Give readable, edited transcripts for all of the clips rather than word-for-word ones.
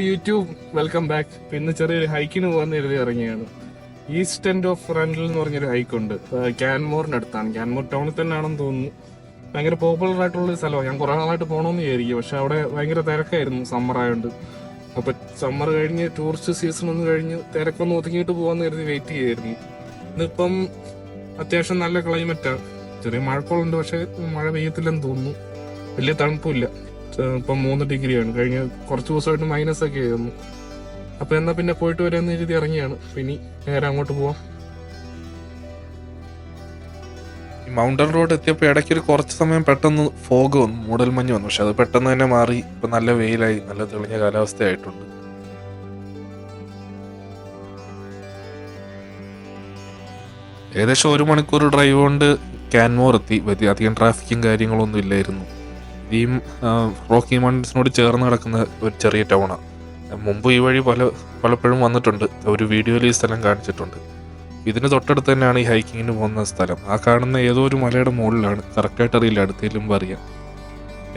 YouTube, welcome back. ഇന്ന് ചെറിയൊരു ഹൈക്കിന് പോകാൻ എഴുതി ഇറങ്ങിയാണ്. ഈസ്റ്റ് എൻഡ് ഓഫ് റണ്ടൽ എന്ന് പറഞ്ഞൊരു ഹൈക്കുണ്ട്. ക്യാൻമോറിനടുത്താണ്. ക്യാൻമോർ ടൗണിൽ തന്നെ ആണെന്ന് തോന്നുന്നു. ഭയങ്കര പോപ്പുലർ ആയിട്ടുള്ള ഒരു സ്ഥലമാണ്. ഞാൻ കുറെ നാളായിട്ട് പോകണമെന്ന് വിചാരിക്കും, പക്ഷെ അവിടെ ഭയങ്കര തിരക്കായിരുന്നു സമ്മർ ആയതുകൊണ്ട്. അപ്പൊ സമ്മർ കഴിഞ്ഞ് ടൂറിസ്റ്റ് സീസൺ ഒന്ന് കഴിഞ്ഞ് തിരക്കൊന്ന് ഒതുങ്ങിയിട്ട് പോകാന്ന് കരുതി വെയിറ്റ് ചെയ്യായിരുന്നു. ഇന്നിപ്പം അത്യാവശ്യം നല്ല ക്ലൈമറ്റാണ്. ചെറിയ മഴക്കോളുണ്ട്, പക്ഷെ മഴ പെയ്യത്തില്ലെന്ന് തോന്നുന്നു. വലിയ തണുപ്പില്ല. ഇപ്പം 3 ഡിഗ്രിയാണ്. കഴിഞ്ഞ കുറച്ച് ദിവസമായിട്ട് മൈനസ് ഒക്കെ ആയിരുന്നു. അപ്പൊ എന്നാ പിന്നെ പോയിട്ട് വരാമെന്ന് എഴുതി ഇറങ്ങിയാണ്. പിന്നെ നേരെ അങ്ങോട്ട് പോവാം. മൗണ്ടൻ റോഡ് എത്തിയപ്പോൾ ഇടയ്ക്കൊരു കുറച്ച് സമയം പെട്ടെന്ന് ഫോഗ് വന്നു, മൂടൽമഞ്ഞ് വന്നു. പക്ഷെ അത് പെട്ടെന്ന് തന്നെ മാറി. ഇപ്പൊ നല്ല വെയിലായി, നല്ല തെളിഞ്ഞ കാലാവസ്ഥയായിട്ടുണ്ട്. ഏകദേശം 1 മണിക്കൂർ ഡ്രൈവ് കൊണ്ട് ക്യാൻമോർ എത്തി. അധികം ട്രാഫിക്കും കാര്യങ്ങളൊന്നും ഇല്ലായിരുന്നു. ഈ റോക്കി മൗണ്ടൻസിനോട് ചേർന്ന് കിടക്കുന്ന ഒരു ചെറിയ ടൗണാണ്. മുമ്പ് ഈ വഴി പലപ്പോഴും വന്നിട്ടുണ്ട്. ഒരു വീഡിയോയിൽ ഈ സ്ഥലം കാണിച്ചിട്ടുണ്ട്. ഇതിന് തൊട്ടടുത്ത് തന്നെയാണ് ഈ ഹൈക്കിങ്ങിന് പോകുന്ന സ്ഥലം. ആ കാണുന്ന ഏതോ ഒരു മലയുടെ മുകളിലാണ്. കറക്റ്റായിട്ട് അറിയില്ല, അടുത്തേലും അറിയാം.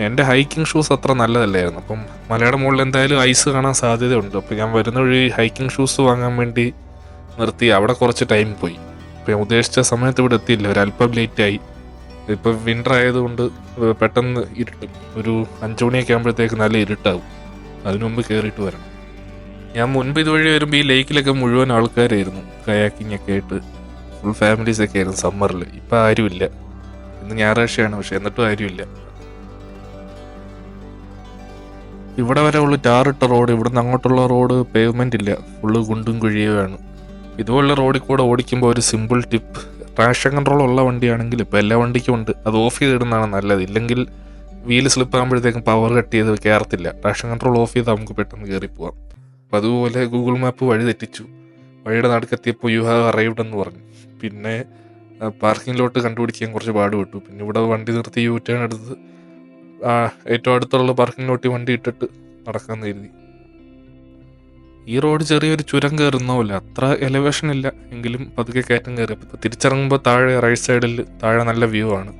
എൻ്റെ ഹൈക്കിംഗ് ഷൂസ് അത്ര നല്ലതല്ലായിരുന്നു. അപ്പം മലയുടെ മുകളിൽ എന്തായാലും ഐസ് കാണാൻ സാധ്യതയുണ്ട്. അപ്പം ഞാൻ വരുന്ന വഴി ഹൈക്കിംഗ് ഷൂസ് വാങ്ങാൻ വേണ്ടി നിർത്തി. അവിടെ കുറച്ച് ടൈം പോയി. ഇപ്പം ഞാൻ ഉദ്ദേശിച്ച സമയത്ത് ഇവിടെ എത്തിയില്ല, ഒരല്പം ലേറ്റായി. ഇപ്പം വിൻ്റർ ആയതുകൊണ്ട് പെട്ടെന്ന് ഇരുട്ടും. ഒരു 5 മണിയൊക്കെ ആകുമ്പോഴത്തേക്ക് നല്ല ഇരുട്ടാവും. അതിനു മുമ്പ് കയറിയിട്ട് വരണം. ഞാൻ മുൻപ് ഇതുവഴി വരുമ്പോൾ ഈ ലേക്കിലൊക്കെ മുഴുവൻ ആൾക്കാരായിരുന്നു, കയാക്കിംഗ് ഒക്കെ ആയിട്ട്. ഫുൾ ഫാമിലീസൊക്കെ ആയിരുന്നു സമ്മറിൽ. ഇപ്പം ആരുമില്ല. ഇന്ന് ഞായറാഴ്ചയാണ്, പക്ഷെ എന്നിട്ടും ആരുമില്ല. ഇവിടെ വരെ ഉള്ളു ടാറിട്ട റോഡ്. ഇവിടുന്ന് അങ്ങോട്ടുള്ള റോഡ് പേയ്മെൻ്റ് ഇല്ല, ഫുള്ള് കുണ്ടും കുഴിയുമാണ്. ഇതുപോലുള്ള റോഡിൽ കൂടെ ഓടിക്കുമ്പോൾ ഒരു സിമ്പിൾ ടിപ്പ്: ട്രാക്ഷൻ കൺട്രോൾ ഉള്ള വണ്ടിയാണെങ്കിൽ, ഇപ്പോൾ എല്ലാ വണ്ടിക്കും ഉണ്ട്, അത് ഓഫ് ചെയ്തിടുന്നതാണ് നല്ലത്. ഇല്ലെങ്കിൽ വീല് സ്ലിപ്പ് ആകുമ്പോഴത്തേക്കും പവർ കട്ട് ചെയ്ത് കയറത്തില്ല. ട്രാക്ഷൻ കൺട്രോൾ ഓഫ് ചെയ്ത് നമുക്ക് പെട്ടെന്ന് കയറി പോവാം. അപ്പം അതുപോലെ ഗൂഗിൾ മാപ്പ് വഴി തെറ്റിച്ചു. വഴിയുടെ നടുക്കെത്തിയപ്പോൾ യു ഹാവ് അറൈവ്ഡ് എന്ന് പറഞ്ഞു. പിന്നെ പാർക്കിങ്ങിലോട്ട് കണ്ടുപിടിക്കാൻ കുറച്ച് പാടുപെട്ടു. പിന്നെ ഇവിടെ വണ്ടി നിർത്തി യു ടേൺ എടുത്ത് ഏറ്റവും അടുത്തുള്ള പാർക്കിങ്ങിലോട്ട് വണ്ടി ഇട്ടിട്ട് നടക്കാമെന്ന് കരുതി. ഈ റോഡ് ചെറിയൊരു ചുരം കയറുന്ന പോലെ, അത്ര എലിവേഷൻ ഇല്ല, എങ്കിലും പതുക്കെ കയറ്റം കയറി. അപ്പോൾ തിരിച്ചിറങ്ങുമ്പോൾ താഴെ റൈറ്റ് സൈഡിൽ താഴെ നല്ല വ്യൂ ആണ്.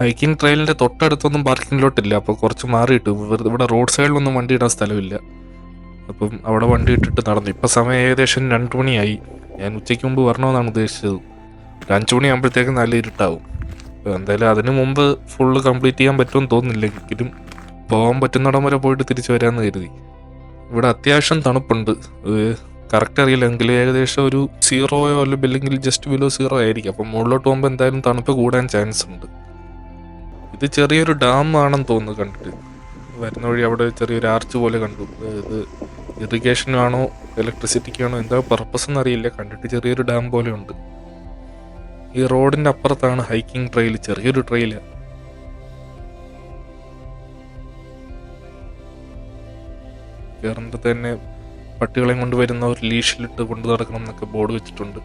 ഹൈക്കിംഗ് ട്രെയിലിൻ്റെ തൊട്ടടുത്തൊന്നും പാർക്കിങ്ങിലോട്ടില്ല. അപ്പോൾ കുറച്ച് മാറിയിട്ടു. ഇവിടെ റോഡ് സൈഡിലൊന്നും വണ്ടി ഇടാൻ സ്ഥലമില്ല. അപ്പം അവിടെ വണ്ടി ഇട്ടിട്ട് നടന്നു. ഇപ്പം സമയം ഏകദേശം 2 മണിയായി. ഞാൻ ഉച്ചയ്ക്ക് മുമ്പ് വരണമെന്നാണ് ഉദ്ദേശിച്ചത്. 5 മണിയാകുമ്പോഴത്തേക്കും നല്ല ഇരുട്ടാവും. എന്തായാലും അതിന് മുമ്പ് ഫുള്ള് കംപ്ലീറ്റ് ചെയ്യാൻ പറ്റുമെന്ന് തോന്നുന്നില്ല. എങ്കിലും പോകാൻ പറ്റുന്നിടം വരെ പോയിട്ട് തിരിച്ചു വരാമെന്ന് കരുതി. ഇവിടെ അത്യാവശ്യം തണുപ്പുണ്ട്. കറക്റ്റ് അറിയില്ല, എങ്കിലും ഏകദേശം ഒരു 0 അല്ലെങ്കിൽ ജസ്റ്റ് ബിലോ 0 ആയിരിക്കും. അപ്പം മുകളിലോട്ട് പോകുമ്പോൾ എന്തായാലും തണുപ്പ് കൂടാൻ ചാൻസ് ഉണ്ട്. ഇത് ചെറിയൊരു ഡാം ആണെന്ന് തോന്നുന്നു കണ്ടിട്ട്. വരുന്ന വഴി അവിടെ ചെറിയൊരു ആർച്ച് പോലെ കണ്ടു. ഇത് ഇറിഗേഷനാണോ ഇലക്ട്രിസിറ്റിക്കാണോ എന്താ പർപ്പസ് എന്നറിയില്ല. കണ്ടിട്ട് ചെറിയൊരു ഡാം പോലെ ഉണ്ട്. ഈ റോഡിൻ്റെ അപ്പുറത്താണ് ഹൈക്കിംഗ് ട്രെയിൽ, ചെറിയൊരു ട്രെയില്. കയറുമ്പോൾ തന്നെ പട്ടികളെയും കൊണ്ടുവരുന്നവർ ലീഷിലിട്ട് കൊണ്ടു നടക്കണം എന്നൊക്കെ ബോർഡ് വെച്ചിട്ടുണ്ട്.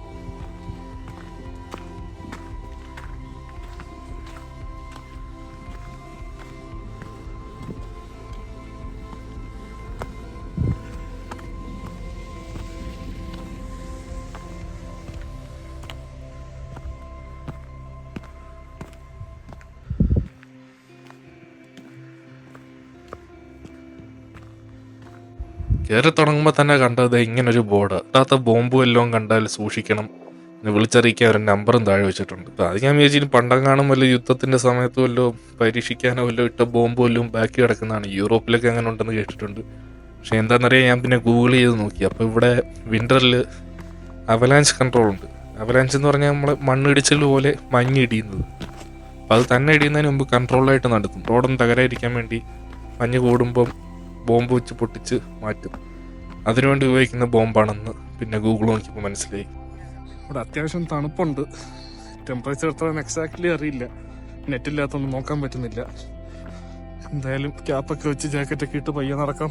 കയറി തുടങ്ങുമ്പോൾ തന്നെ കണ്ടത് ഇങ്ങനൊരു ബോർഡ്. അല്ലാത്ത ബോംബും എല്ലാം കണ്ടാൽ സൂക്ഷിക്കണം എന്ന് വിളിച്ചറിയിക്കാൻ ഒരു നമ്പറും താഴെ വെച്ചിട്ടുണ്ട്. അപ്പോൾ അത് ഞാൻ വിചാരിച്ചു പണ്ടെങ്ങാനും വല്ല യുദ്ധത്തിൻ്റെ സമയത്ത് വല്ലോ പരീക്ഷിക്കാനോ വല്ലോ ഇട്ട ബോംബും എല്ലാം ബാക്കി കിടക്കുന്നതാണ്. യൂറോപ്പിലൊക്കെ അങ്ങനെ ഉണ്ടെന്ന് കേട്ടിട്ടുണ്ട്. പക്ഷെ എന്താണെന്നറിയാൻ ഞാൻ പിന്നെ ഗൂഗിൾ ചെയ്ത് നോക്കി. അപ്പോൾ ഇവിടെ വിൻ്ററിൽ അവലാഞ്ച് കൺട്രോൾ ഉണ്ട്. അവലാഞ്ച് എന്ന് പറഞ്ഞാൽ നമ്മൾ മണ്ണിടിച്ചിൽ പോലെ മഞ്ഞ് ഇടിയുന്നത്. അപ്പോൾ അത് തന്നെ ഇടിയുന്നതിന് മുമ്പ് കൺട്രോളായിട്ട് നടത്തും. റോഡൊന്നും തകരാതിരിക്കാൻ വേണ്ടി മഞ്ഞ് കൂടുമ്പം ബോംബ് വെച്ച് പൊട്ടിച്ച് മാറ്റും. അതിനുവേണ്ടി ഉപയോഗിക്കുന്ന ബോംബാണെന്ന് പിന്നെ ഗൂഗിൾ നോക്കിയപ്പോൾ മനസ്സിലായി. ഇവിടെ അത്യാവശ്യം തണുപ്പുണ്ട്. ടെമ്പറേച്ചർ എത്ര എക്സാക്ട്ലി അറിയില്ല, നെറ്റില്ലാത്തൊന്നും നോക്കാൻ പറ്റുന്നില്ല. എന്തായാലും ക്യാപ്പൊക്കെ വെച്ച് ജാക്കറ്റൊക്കെ ഇട്ട് പയ്യെ നടക്കാം.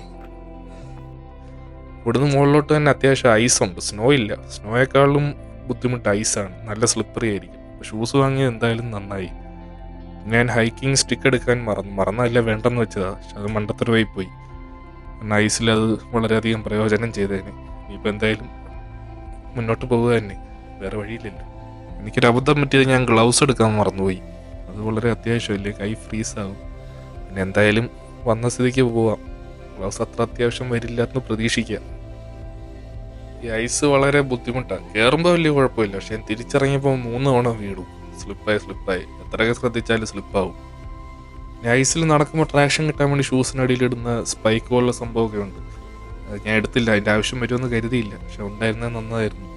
ഇവിടുന്ന് മുകളിലോട്ട് തന്നെ അത്യാവശ്യം ഐസുണ്ട്. സ്നോ ഇല്ല. സ്നോയേക്കാളും ബുദ്ധിമുട്ട് ഐസാണ്. നല്ല സ്ലിപ്പറി ആയിരിക്കും. ഷൂസ് വാങ്ങിയത് എന്തായാലും നന്നായി. ഞാൻ ഹൈക്കിംഗ് സ്റ്റിക്ക് എടുക്കാൻ മറന്നല്ല, വേണ്ടെന്ന് വെച്ചതാണ്. പക്ഷെ അത് മണ്ടത്തരമായി പോയി. ഐസിൽ അത് വളരെയധികം പ്രയോജനം ചെയ്തേനെ. ഇനിയിപ്പോൾ എന്തായാലും മുന്നോട്ട് പോകുക തന്നെ, വേറെ വഴിയില്ലല്ലോ. എനിക്കൊരു അബദ്ധം പറ്റിയത് ഞാൻ ഗ്ലൗസ് എടുക്കാൻ മറന്നുപോയി. അത് വളരെ അത്യാവശ്യമല്ലേ, കൈ ഫ്രീസാകും. പിന്നെ എന്തായാലും വന്ന സ്ഥിതിക്ക് പോവാം. ഗ്ലൗസ് അത്ര അത്യാവശ്യം വരില്ല എന്ന് പ്രതീക്ഷിക്കാം. ഈ ഐസ് വളരെ ബുദ്ധിമുട്ടാണ്. കയറുമ്പോൾ വലിയ കുഴപ്പമില്ല, പക്ഷെ ഞാൻ തിരിച്ചിറങ്ങിയപ്പോൾ 3 തവണ വീണു. സ്ലിപ്പായി എത്രയൊക്കെ ശ്രദ്ധിച്ചാലും സ്ലിപ്പാവും. ഐസിൽ നടക്കുമ്പോൾ ട്രാക്ഷൻ കിട്ടാൻ വേണ്ടി ഷൂസിനടിയിലിടുന്ന സ്പൈക്ക് പോലുള്ള സംഭവമൊക്കെ ഉണ്ട്. അത് ഞാൻ എടുത്തില്ല, അതിൻ്റെ ആവശ്യം വരുമെന്ന് കരുതിയില്ല, പക്ഷെ ഉണ്ടായിരുന്നത് നന്നായിരുന്നു.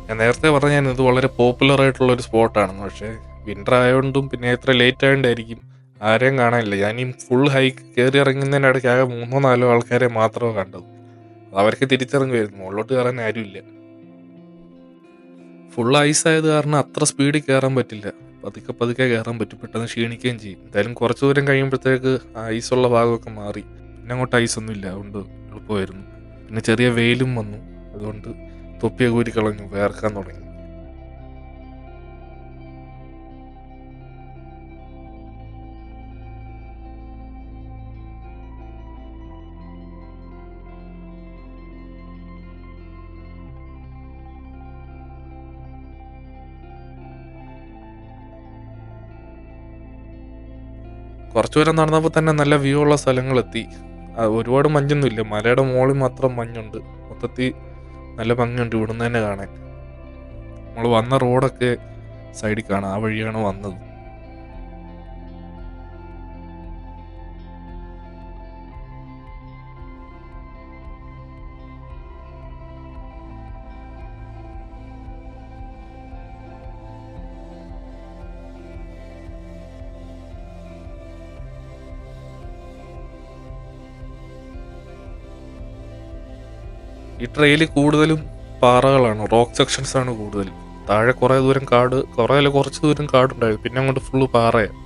ഞാൻ നേരത്തെ പറഞ്ഞാൽ ഇത് വളരെ പോപ്പുലർ ആയിട്ടുള്ളൊരു സ്പോട്ടാണെന്ന്, പക്ഷേ വിൻ്റർ ആയതുകൊണ്ടും പിന്നെ എത്ര ലേറ്റ് ആയതുകൊണ്ടായിരിക്കും ആരെയും കാണാനില്ല. ഞാൻ ഈ ഫുൾ ഹൈക്ക് കയറി ഇറങ്ങുന്നതിനിടയ്ക്ക് ആകെ 3-4 ആൾക്കാരെ മാത്രമേ കണ്ടത്. അവർക്ക് തിരിച്ചിറങ്ങുമായിരുന്നു, മുകളിലോട്ട് കയറാൻ ആരുമില്ല. ഫുൾ ഐസ് ആയത് കാരണം അത്ര സ്പീഡിൽ കയറാൻ പറ്റില്ല, പതുക്കെ കയറാൻ പറ്റും, പെട്ടെന്ന് ക്ഷീണിക്കുകയും ചെയ്യും. എന്തായാലും കുറച്ച് ദൂരം കഴിയുമ്പോഴത്തേക്ക് ഐസുള്ള ഭാഗമൊക്കെ മാറി, പിന്നെ അങ്ങോട്ട് ഐസൊന്നും ഇല്ല, അതുകൊണ്ട് എളുപ്പമായിരുന്നു. പിന്നെ ചെറിയ വെയിലും വന്നു, അതുകൊണ്ട് തൊപ്പിയൊക്കെ ഊരി കളഞ്ഞു, വേർക്കാൻ തുടങ്ങി. കുറച്ചു ദൂരം നടന്നപ്പോൾ തന്നെ നല്ല വ്യൂ ഉള്ള സ്ഥലങ്ങളെത്തി. ഒരുപാട് മഞ്ഞൊന്നുമില്ല, മലയുടെ മുകളിൽ മാത്രം മഞ്ഞുണ്ട്. മൊത്തത്തിൽ നല്ല ഭംഗിയുണ്ട് ഇവിടുന്ന് തന്നെ കാണാൻ. നമ്മൾ വന്ന റോഡൊക്കെ സൈഡിൽ കാണാം, ആ വഴിയാണ് വന്നത്. ഈ ട്രെയിൽ കൂടുതലും പാറകളാണ്, റോക്ക് സെക്ഷൻസ് ആണ് കൂടുതൽ. താഴെ കുറേ ദൂരം കാട്, കുറച്ച് ദൂരം കാടുണ്ടായിരുന്നു, പിന്നെ അങ്ങോട്ട് ഫുള്ള് പാറയാണ്.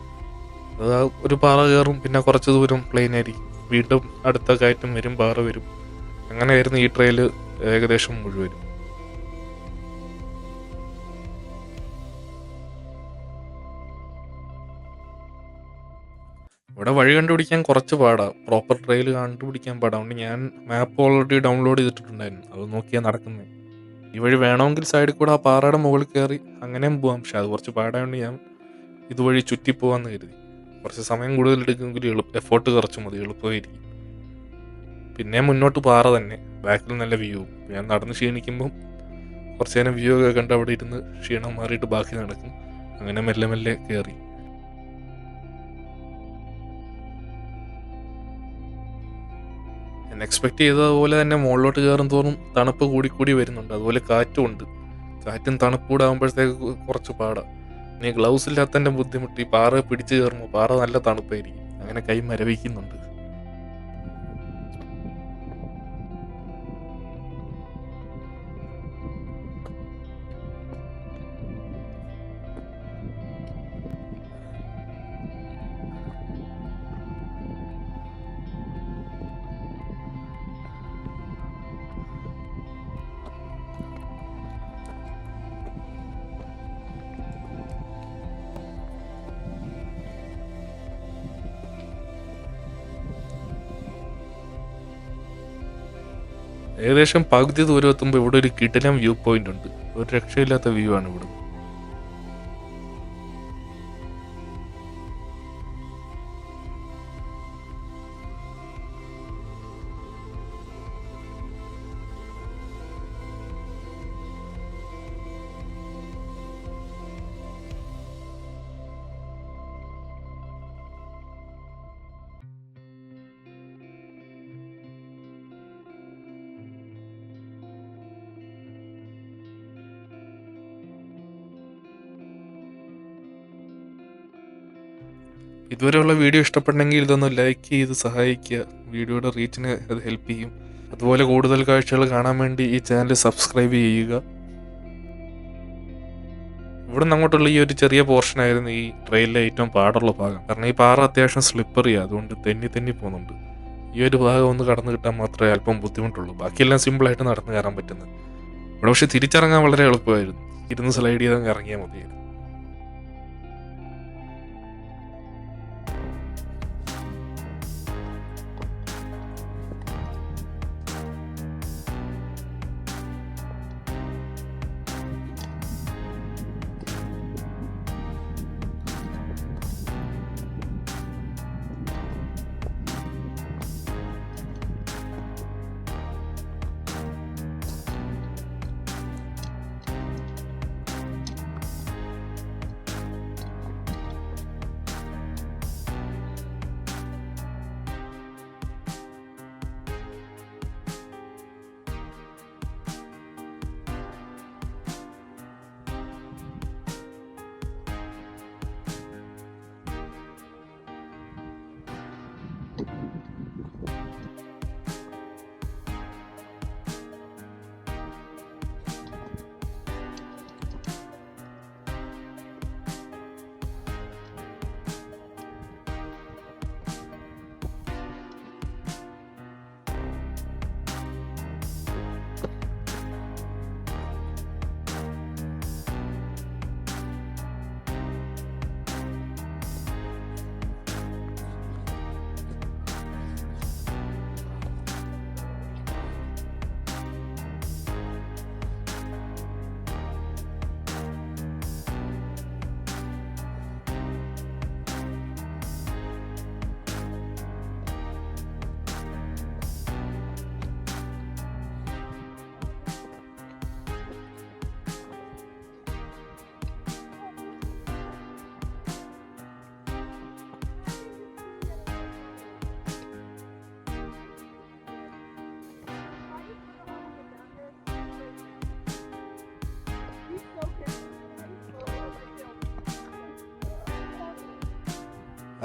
അത് ഒരു പാറ കയറും, പിന്നെ കുറച്ച് ദൂരം പ്ലെയിൻ ആയിരിക്കും, വീണ്ടും അടുത്ത കയറ്റം വരും, പാറ വരും. അങ്ങനെയായിരുന്നു ഈ ട്രെയിൽ ഏകദേശം മുഴുവനും. ഇവിടെ വഴി കണ്ടുപിടിക്കാൻ കുറച്ച് പാടാണ്, പ്രോപ്പർ ട്രെയിൽ കണ്ടുപിടിക്കാൻ പാടാണ്. അതുകൊണ്ട് ഞാൻ മാപ്പ് ഓൾറെഡി ഡൗൺലോഡ് ചെയ്തിട്ടുണ്ടായിരുന്നു, അത് നോക്കിയാൽ നടക്കുന്നത്. ഈ വഴി വേണമെങ്കിൽ സൈഡിൽ കൂടെ ആ പാറയുടെ മുകളിൽ കയറി അങ്ങനെയും പോവാം, പക്ഷെ അത് കുറച്ച് പാടായതുകൊണ്ട് ഞാൻ ഇതുവഴി ചുറ്റിപ്പോവാന്ന് കരുതി. കുറച്ച് സമയം കൂടുതൽ എടുക്കുമെങ്കിൽ എഫോർട്ട് കുറച്ച് മതി, എളുപ്പമായിരിക്കും. പിന്നെ മുന്നോട്ട് പാറ തന്നെ, ബാക്കിൽ നല്ല വ്യൂ. ഞാൻ നടന്ന് ക്ഷീണിക്കുമ്പം കുറച്ച് നേരം വ്യൂ ഒക്കെ കണ്ട് അവിടെ ഇരുന്ന് ക്ഷീണം മാറിയിട്ട് ബാക്കി നടക്കും. അങ്ങനെ മെല്ലെ മെല്ലെ കയറി. ഞാൻ എക്സ്പെക്ട് ചെയ്തതുപോലെ തന്നെ മുകളിലോട്ട് കയറും തോറും തണുപ്പ് കൂടി വരുന്നുണ്ട്, അതുപോലെ കാറ്റും ഉണ്ട്. കാറ്റും തണുപ്പൂടെ ആകുമ്പോഴത്തേക്ക് കുറച്ച് പാടാണ്. ഇനി ഗ്ലൗസ് ഇല്ലാത്തതിൻ്റെ ബുദ്ധിമുട്ട്, ഈ പാറ പിടിച്ച് കയറുമ്പോൾ പാറ നല്ല തണുപ്പായിരിക്കും, അങ്ങനെ കൈ മരവിക്കുന്നുണ്ട്. ഏകദേശം പകുതി ദൂരം എത്തുമ്പോൾ ഇവിടെ ഒരു കിടിലൻ വ്യൂ പോയിന്റ് ഉണ്ട്. ഒരു രക്ഷയില്ലാത്ത വ്യൂ ആണ് ഇവിടെ. ഇതുവരെയുള്ള വീഡിയോ ഇഷ്ടപ്പെട്ടെങ്കിൽ ഇതൊന്ന് ലൈക്ക് ചെയ്ത് സഹായിക്കുക, വീഡിയോയുടെ റീച്ചിന് അത് ഹെൽപ്പ് ചെയ്യും. അതുപോലെ കൂടുതൽ കാഴ്ചകൾ കാണാൻ വേണ്ടി ഈ ചാനൽ സബ്സ്ക്രൈബ് ചെയ്യുക. ഇവിടെ നിന്ന് അങ്ങോട്ടുള്ള ഈ ഒരു ചെറിയ പോർഷനായിരുന്നു ഈ ട്രെയിനിലെ ഏറ്റവും പാടുള്ള ഭാഗം. കാരണം ഈ പാറ അത്യാവശ്യം സ്ലിപ്പറിയാണ്, അതുകൊണ്ട് തെന്നി പോകുന്നുണ്ട്. ഈ ഒരു ഭാഗം ഒന്ന് കടന്നു കിട്ടാൻ മാത്രമേ അല്പം ബുദ്ധിമുട്ടുള്ളൂ, ബാക്കിയെല്ലാം സിമ്പിളായിട്ട് നടന്നു കയറാൻ പറ്റുന്നത്. ഇവിടെ പക്ഷെ തിരിച്ചിറങ്ങാൻ വളരെ എളുപ്പമായിരുന്നു, ഇരുന്ന് സ്ലൈഡ് ചെയ്തങ്ങ് ഇറങ്ങിയാൽ മതിയായിരുന്നു.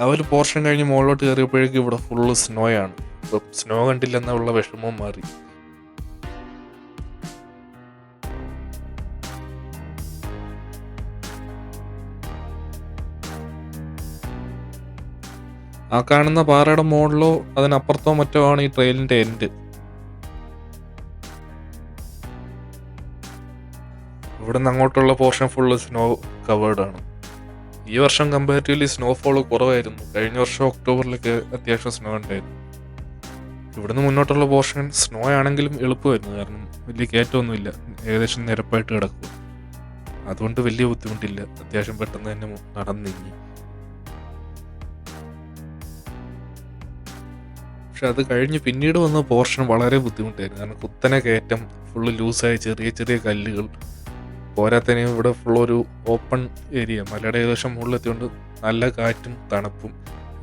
ആ ഒരു പോർഷൻ കഴിഞ്ഞ് മുകളിലോട്ട് കയറിയപ്പോഴേക്കും ഇവിടെ ഫുള്ള് സ്നോയാണ്. ഇപ്പം സ്നോ കണ്ടില്ലെന്നുള്ള വിഷമവും മാറി. ആ കാണുന്ന പാറയുടെ മുകളിലോ അതിനപ്പുറത്തോ മറ്റോ ആണ് ഈ ട്രെയിലിന്റെ എൻഡ്. ഇവിടെ നിന്ന് അങ്ങോട്ടുള്ള പോർഷൻ ഫുള്ള് സ്നോ കവേർഡ് ആണ്. ഈ വർഷം കമ്പാരിറ്റീവ്ലി സ്നോഫോൾ കുറവായിരുന്നു. കഴിഞ്ഞ വർഷം ഒക്ടോബറിലൊക്കെ അത്യാവശ്യം സ്നോ ഉണ്ടായിരുന്നു. ഇവിടുന്ന് മുന്നോട്ടുള്ള പോർഷൻ സ്നോ ആണെങ്കിലും എളുപ്പമായിരുന്നു, കാരണം വലിയ കയറ്റമൊന്നുമില്ല, ഏകദേശം നിരപ്പായിട്ട് കിടക്കുക. അതുകൊണ്ട് വലിയ ബുദ്ധിമുട്ടില്ല, അത്യാവശ്യം പെട്ടെന്ന് തന്നെ നടന്നു നീങ്ങി. പക്ഷെ അത് കഴിഞ്ഞ് പിന്നീട് വന്ന പോർഷൻ വളരെ ബുദ്ധിമുട്ടായിരുന്നു, കാരണം കുത്തനെ കയറ്റം, ഫുള്ള് ലൂസായ ചെറിയ ചെറിയ കല്ലുകൾ, പോരാത്തതിന് ഇവിടെ ഫുള്ളൊരു ഓപ്പൺ ഏരിയ, മലയുടെ ഏകദേശം മുകളിലെത്തിയോണ്ട് നല്ല കാറ്റും തണുപ്പും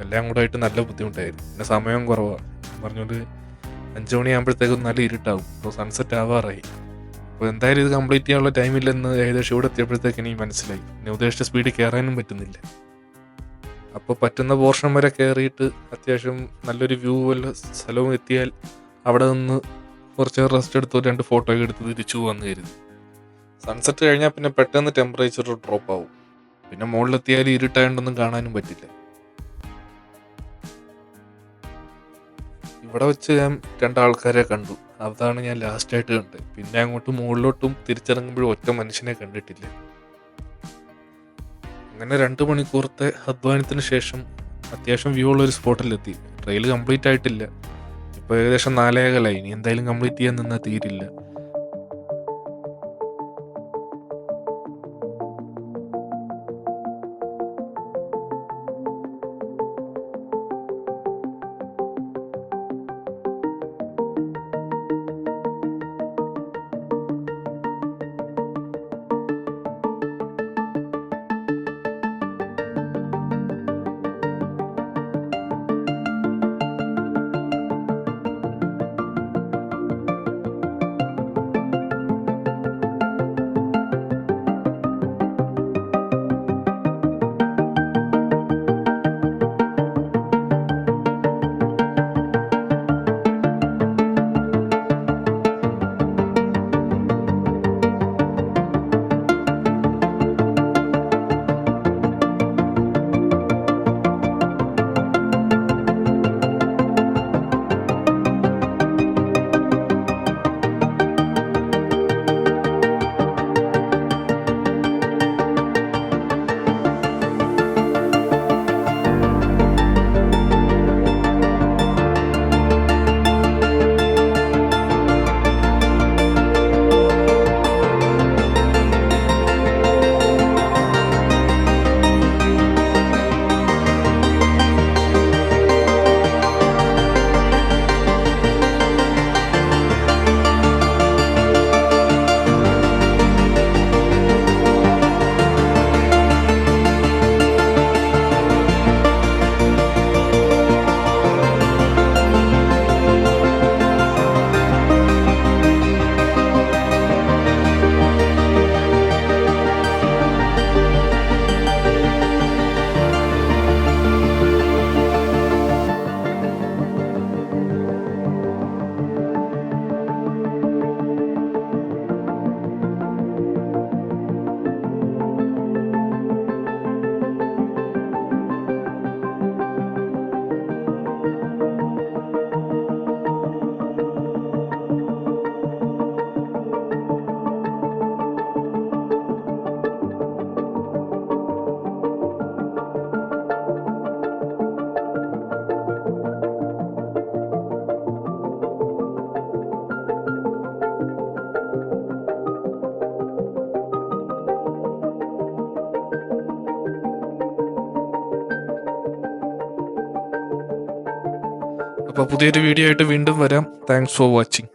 എല്ലാം കൂടെ ആയിട്ട് നല്ല ബുദ്ധിമുട്ടായിരുന്നു. പിന്നെ സമയം കുറവാണ് പറഞ്ഞുകൊണ്ട് 5 മണിയാകുമ്പോഴത്തേക്കും നല്ല ഇരുട്ടാവും. ഇപ്പോൾ സൺസെറ്റ് ആവാറായി. അപ്പോൾ എന്തായാലും ഇത് കംപ്ലീറ്റ് ചെയ്യാനുള്ള ടൈമില്ലെന്ന് ഏകദേശം ഇവിടെ എത്തിയപ്പോഴത്തേക്ക് എനിക്ക് മനസ്സിലായി. പിന്നെ ഉദ്ദേശിച്ച സ്പീഡിൽ കയറാനും പറ്റുന്നില്ല. അപ്പോൾ പറ്റുന്ന പോർഷൻ വരെ കയറിയിട്ട് അത്യാവശ്യം നല്ലൊരു വ്യൂ വല്ല സ്ഥലവും എത്തിയാൽ അവിടെ നിന്ന് കുറച്ച് റെസ്റ്റ് എടുത്ത് 2 ഫോട്ടോയൊക്കെ എടുത്ത് തിരിച്ചു വന്നു കരുതി. സൺസെറ്റ് കഴിഞ്ഞാൽ പിന്നെ പെട്ടെന്ന് ടെമ്പറേച്ചർ ഡ്രോപ്പ് ആവും. പിന്നെ മുകളിലെത്തിയാൽ ഇരുട്ടായതുകൊണ്ടൊന്നും കാണാനും പറ്റില്ല. ഇവിടെ വെച്ച് ഞാൻ 2 ആൾക്കാരെ കണ്ടു. അതാണ് ഞാൻ ലാസ്റ്റായിട്ട് കണ്ടത്. പിന്നെ അങ്ങോട്ട് മുകളിലോട്ടും തിരിച്ചിറങ്ങുമ്പോഴും ഒറ്റ മനുഷ്യനെ കണ്ടിട്ടില്ല. അങ്ങനെ 2 മണിക്കൂറത്തെ അധ്വാനത്തിന് ശേഷം അത്യാവശ്യം വ്യൂ ഉള്ളൊരു സ്പോട്ടിലെത്തി. ട്രെയിൽ കംപ്ലീറ്റ് ആയിട്ടില്ല. ഇപ്പോൾ ഏകദേശം 4:15. ഇനി എന്തായാലും കംപ്ലീറ്റ് ചെയ്യാൻ നിന്നാൽ തീരില്ല. അപ്പോൾ പുതിയൊരു വീഡിയോ ആയിട്ട് വീണ്ടും വരാം. Thanks for watching.